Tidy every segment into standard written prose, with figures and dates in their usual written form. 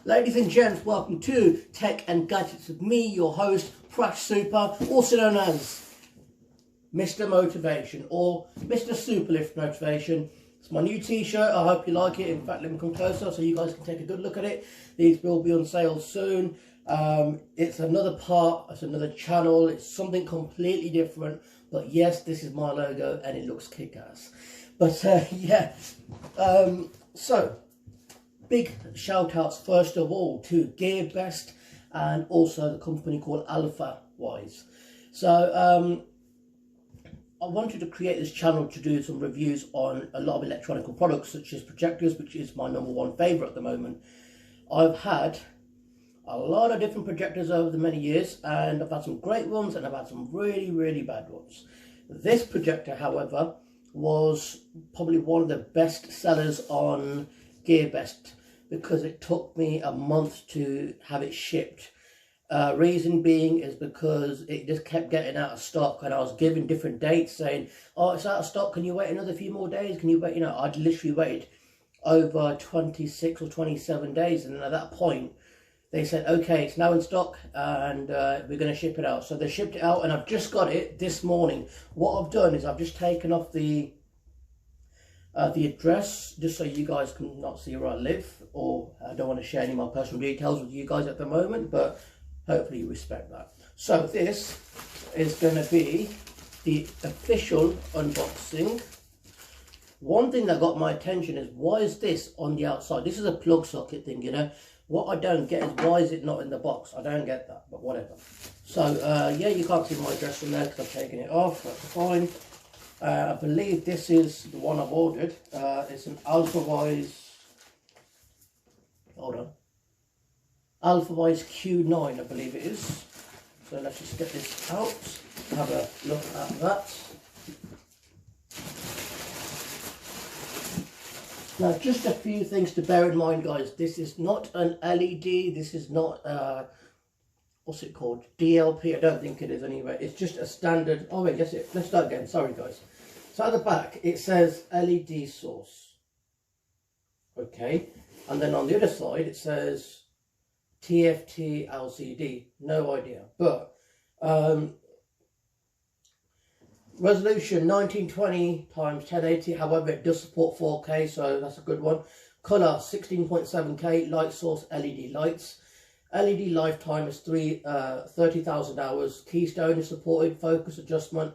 Ladies and gents, welcome to Tech and Gadgets with me, your host, Prash Super, also known as Mr. Motivation or Mr. Superlift Motivation. It's my new t-shirt. I hope you like it. In fact, let me come closer so you guys can take a good look at it. These will be on sale soon. It's another part, it's another channel, it's something completely different. But yes, this is my logo and it looks kick-ass. But yeah, so big shout outs first of all to Gearbest and also the company called Alfawise. So I wanted to create this channel to do some reviews on a lot of electronic products such as projectors, which is my #1 favourite at the moment. I've had a lot of different projectors over the many years, and I've had some great ones and I've had some really bad ones. This projector, however, was probably one of the best sellers on Gearbest because it took me a month to have it shipped. Reason being is because it just kept getting out of stock, and I was given different dates saying, oh, it's out of stock, can you wait another few more days, can you wait, you know, I'd literally waited over 26 or 27 days, and at that point they said, okay, it's now in stock and we're going to ship it out. So they shipped it out and I've just got it this morning. What I've done is I've just taken off the address just so you guys can not see where I live, or I don't want to share any of my personal details with you guys at the moment, but hopefully you respect that. So this is going to be the official unboxing. One thing that got my attention is, why is this on the outside? This is a plug socket thing, you know. What I don't get is, why is it not in the box? I don't get that, but whatever. So yeah, you can't see my address from there because I've taken it off. That's fine. I believe this is the one I've ordered. It's an Alfawise, hold on, Alfawise Q9, I believe it is. So let's just get this out, have a look at that. Now, just a few things to bear in mind, guys. This is not an LED. This is not, what's it called? DLP. I don't think it is anyway. It's just a standard. Oh, wait, yes, let's start again. Sorry, guys. So at the back, it says LED source. Okay. And then on the other side, it says TFT LCD. No idea. But resolution 1920 x 1080, however it does support 4K, so that's a good one. Color 16.7K, light source LED lights. LED lifetime is 30,000 hours. Keystone is supported, focus adjustment,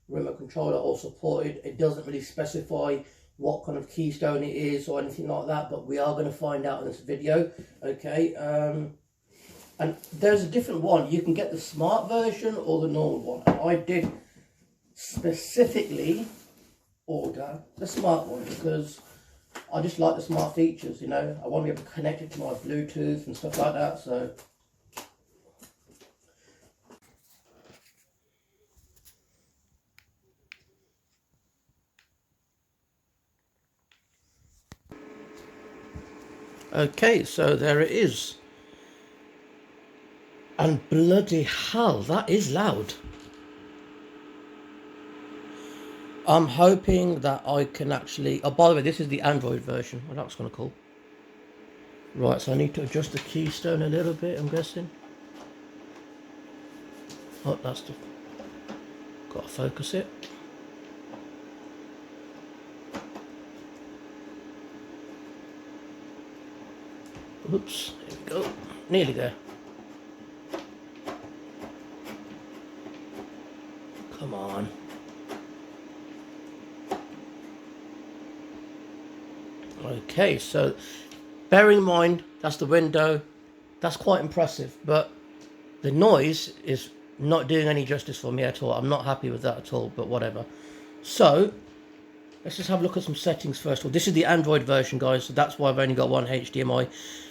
remote controller all supported. It doesn't really specify what kind of keystone it is or anything like that, but we are going to find out in this video. Okay, and there's a different one. You can get the smart version or the normal one. I did specifically order the smart one because I just like the smart features, you know. I want to be able to connect it to my Bluetooth and stuff like that. So okay, so there it is, and bloody hell, that is loud. I'm hoping that I can actually... Oh, by the way, this is the Android version. Well, that's kind of cool. Right, so I need to adjust the keystone a little bit, I'm guessing. Oh, that's the... Got to focus it. Oops, there we go. Nearly there. Come on. Okay, so bearing in mind that's the window, that's quite impressive, but the noise is not doing any justice for me at all. I'm not happy with that at all, but whatever. So let's just have a look at some settings first of all. This is the Android version, guys, so that's why I've only got one HDMI.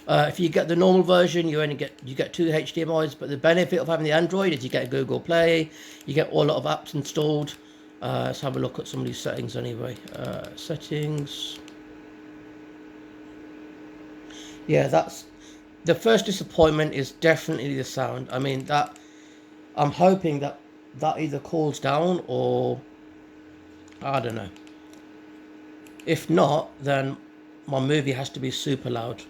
If you get the normal version, you get 2 HDMIs, but the benefit of having the Android is you get Google Play, you get all a lot of apps installed. Let's have a look at some of these settings anyway. Settings. Yeah, that's the first disappointment, is definitely the sound. I mean, that I'm hoping that either cools down or I don't know. If not, then my movie has to be super loud.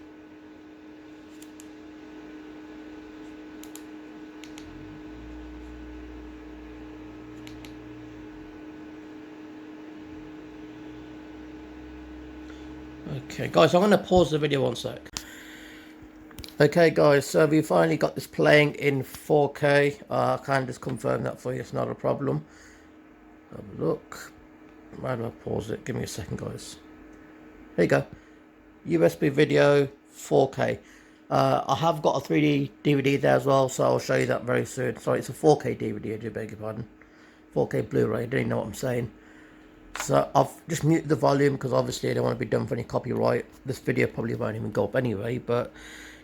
Okay guys, I'm going to pause the video one sec. Okay guys, so we finally got this playing in 4K. I can just confirm that for you, it's not a problem. Have a look. How do I pause it? Give me a second guys. Here you go. USB video 4K. I have got a 3D DVD there as well, so I'll show you that very soon. Sorry, it's a 4K DVD, I do beg your pardon. 4K Blu-ray, I don't even know what I'm saying. So I've just muted the volume because obviously I don't want to be done for any copyright. This video probably won't even go up anyway, but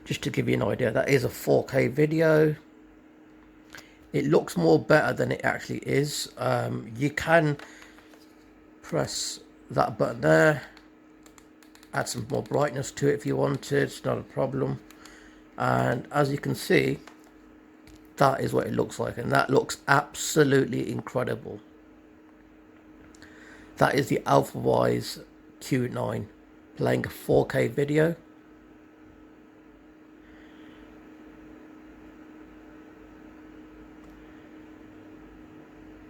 just to give you an idea, that is a 4K video. It looks more better than it actually is. You can press that button there, add some more brightness to it if you wanted, it's not a problem. And as you can see, that is what it looks like, and that looks absolutely incredible. That is the Alfawise Q9 playing a 4K video.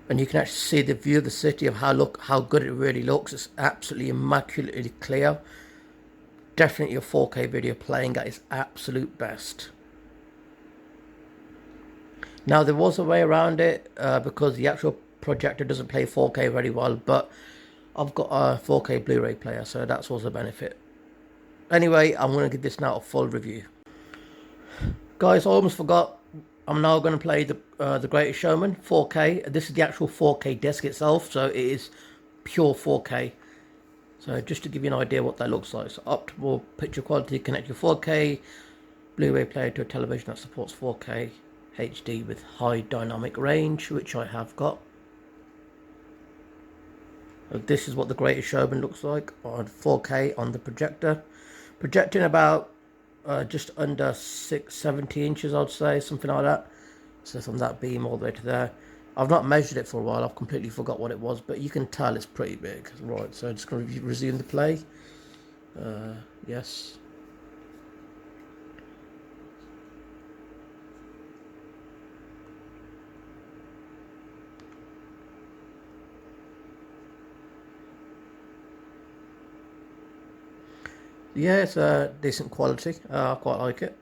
And you can actually see the view of the city of how good it really looks. It's absolutely immaculately clear. Definitely a 4K video playing at its absolute best. Now there was a way around it because the actual projector doesn't play 4K very well, but I've got a 4K Blu-ray player, so that's also a benefit. Anyway, I'm going to give this now a full review. Guys, I almost forgot. I'm now going to play the Greatest Showman 4K. This is the actual 4K disc itself, so it is pure 4K. So just to give you an idea what that looks like. So optimal picture quality, connect your 4K Blu-ray player to a television that supports 4K HD with high dynamic range, which I have got. So this is what the Greatest Showman looks like on 4K on the projector. Projecting about just under 70 inches, I'd say, something like that. So from that beam all the way to there. I've not measured it for a while, I've completely forgot what it was, but you can tell it's pretty big. Right, so I'm just going to resume the play. Yes. Yeah, it's decent quality. I quite like it.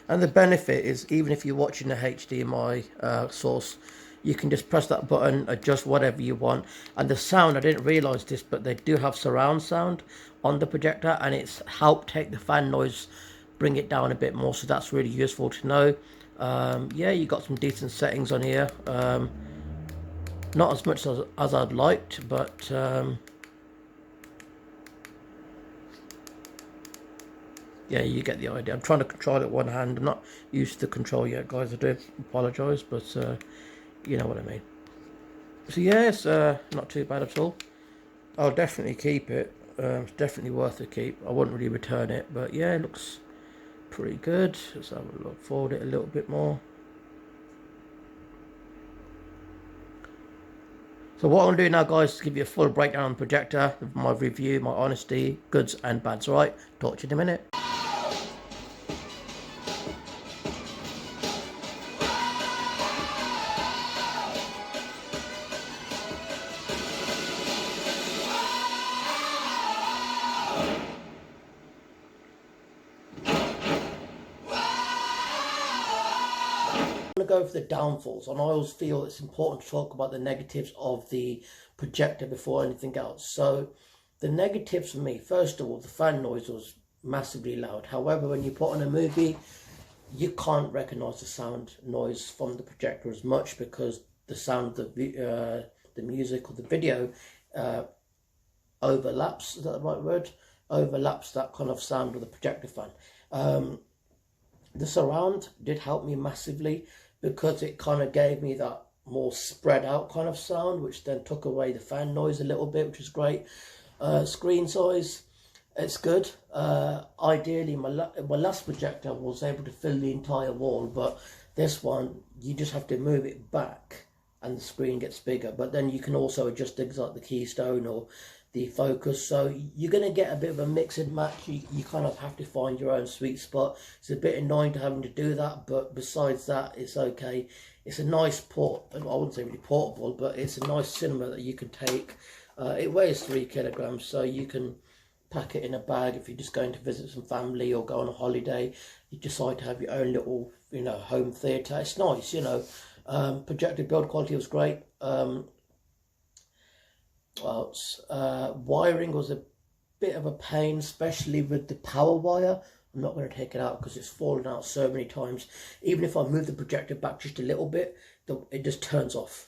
And the benefit is, even if you're watching a HDMI source, you can just press that button, adjust whatever you want. And the sound, I didn't realise this, but they do have surround sound on the projector, and it's helped take the fan noise, bring it down a bit more, so that's really useful to know. Yeah, you got some decent settings on here. Not as much as I'd liked, but yeah, you get the idea. I'm trying to control it one hand. I'm not used to the control yet, guys. I do apologise, but you know what I mean. So yeah, it's not too bad at all. I'll definitely keep it. It's definitely worth a keep. I wouldn't really return it, but yeah, it looks pretty good. Let's have a look. Forward it a little bit more. So what I'm going to do now, guys, is give you a full breakdown on the projector, my review, my honesty, goods and bads. Alright, talk to you in a minute. I'm going to go for the downfalls, and I always feel it's important to talk about the negatives of the projector before anything else. So the negatives for me, first of all, the fan noise was massively loud. However, when you put on a movie, you can't recognize the sound noise from the projector as much, because the sound of the music or the video overlaps, is that the right word? Overlaps that kind of sound of the projector fan. The surround did help me massively, because it kind of gave me that more spread out kind of sound, which then took away the fan noise a little bit, which is great. Screen size, it's good. Ideally, my last projector was able to fill the entire wall, but this one, you just have to move it back and the screen gets bigger. But then you can also adjust things like the keystone or the focus, so you're going to get a bit of a mix and match. You kind of have to find your own sweet spot. It's a bit annoying to having to do that, but besides that, it's okay. It's a nice I wouldn't say really portable, but it's a nice cinema that you can take. It weighs 3 kilograms, so you can pack it in a bag. If you're just going to visit some family or go on a holiday, you decide to have your own little, you know, home theatre. It's nice, you know. Projector build quality was great. Wiring was a bit of a pain, especially with the power wire. I'm not going to take it out because it's fallen out so many times. Even if I move the projector back just a little bit, it just turns off.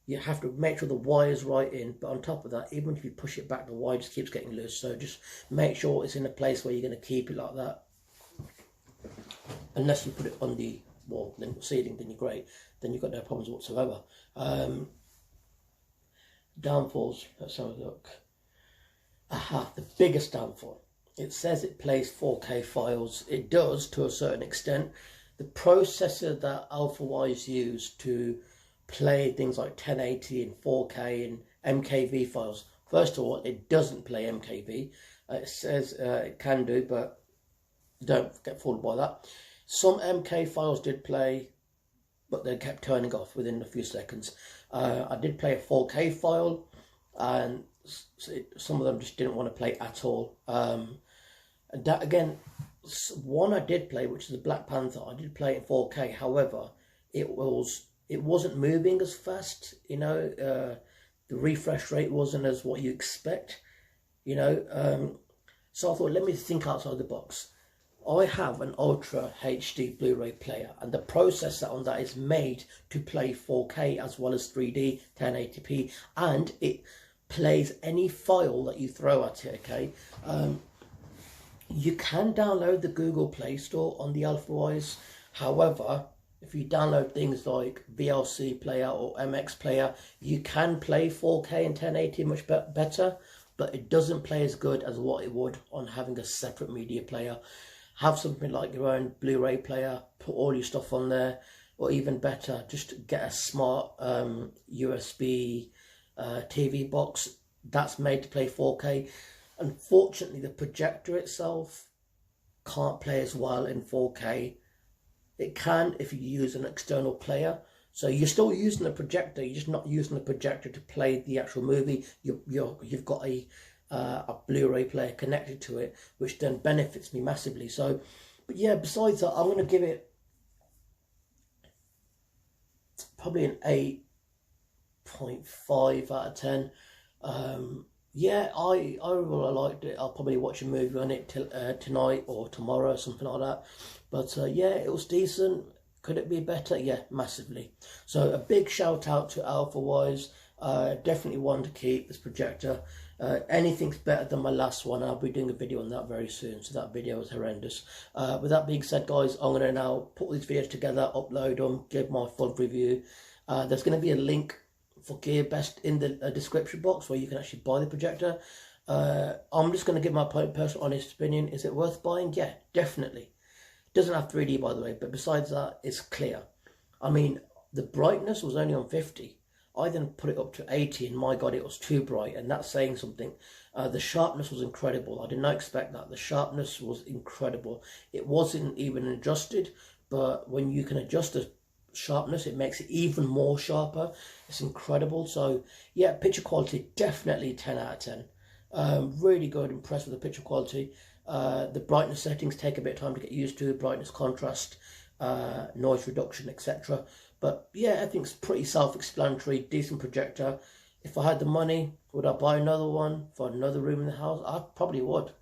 You have to make sure the wire's right in, but on top of that, even if you push it back, the wire just keeps getting loose. So just make sure it's in a place where you're going to keep it like that. Unless you put it on the wall, then ceiling, then you're great. Then you've got no problems whatsoever. Downfalls, let's have a look. Aha, the biggest downfall. It says it plays 4K files. It does to a certain extent. The processor that Alfawise used to play things like 1080 and 4K and MKV files. First of all, it doesn't play MKV. It says it can do, but don't get fooled by that. Some MK files did play, but they kept turning off within a few seconds. I did play a 4K file, and some of them just didn't want to play at all. And that again, one I did play, which is the Black Panther. I did play it in 4K. However, it wasn't moving as fast. You know, the refresh rate wasn't as what you expect. You know, so I thought, let me think outside the box. I have an Ultra HD Blu-ray player, and the processor on that is made to play 4K as well as 3D 1080p, and it plays any file that you throw at it. Okay, you can download the Google Play Store on the Alfawise. However, if you download things like VLC Player or MX Player, you can play 4K and 1080 much better, but it doesn't play as good as what it would on having a separate media player. Have something like your own Blu-ray player, put all your stuff on there, or even better, just get a smart USB TV box that's made to play 4K. Unfortunately, the projector itself can't play as well in 4K. It can if you use an external player. So you're still using the projector, you're just not using the projector to play the actual movie. You've got a Blu-ray player connected to it, which then benefits me massively. So, but yeah, besides that, I'm going to give it probably an 8.5 out of 10. Yeah, I really liked it. I'll probably watch a movie on it tonight or tomorrow, something like that. But yeah, it was decent. Could it be better? Yeah, massively. So a big shout out to Alfawise. Definitely one to keep, this projector. Anything's better than my last one. I'll be doing a video on that very soon. So that video was horrendous. With that being said, guys, I'm going to now put these videos together, upload them, give my full review. There's going to be a link for Gearbest in the description box where you can actually buy the projector. I'm just going to give my personal honest opinion. Is it worth buying? Yeah, definitely. Doesn't have 3D, by the way, but besides that, it's clear. I mean, the brightness was only on 50. I then put it up to 80, and my God, it was too bright, and that's saying something. The sharpness was incredible. I did not expect that. The sharpness was incredible. It wasn't even adjusted, but when you can adjust the sharpness, it makes it even more sharper. It's incredible. So yeah, picture quality, definitely 10 out of 10. Really good, impressed with the picture quality. The brightness settings take a bit of time to get used to, brightness, contrast, noise reduction, etc. But yeah, everything's pretty self-explanatory, decent projector. If I had the money, would I buy another one for another room in the house? I probably would.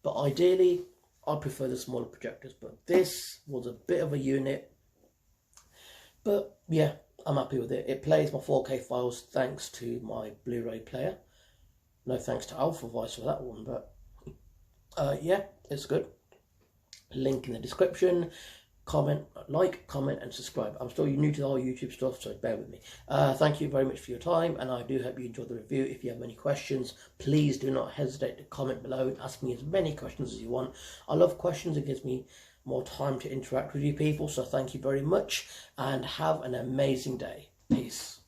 But ideally, I prefer the smaller projectors. But this was a bit of a unit. But yeah, I'm happy with it. It plays my 4K files thanks to my Blu-ray player. No thanks to Alfawise for that one, but yeah, it's good. Link in the description. Like, comment and subscribe. I'm still new to the whole YouTube stuff, so bear with me. Thank you very much for your time, and I do hope you enjoyed the review. If you have any questions, please do not hesitate to comment below and ask me as many questions as you want. I love questions. It gives me more time to interact with you people, so thank you very much, and have an amazing day. Peace.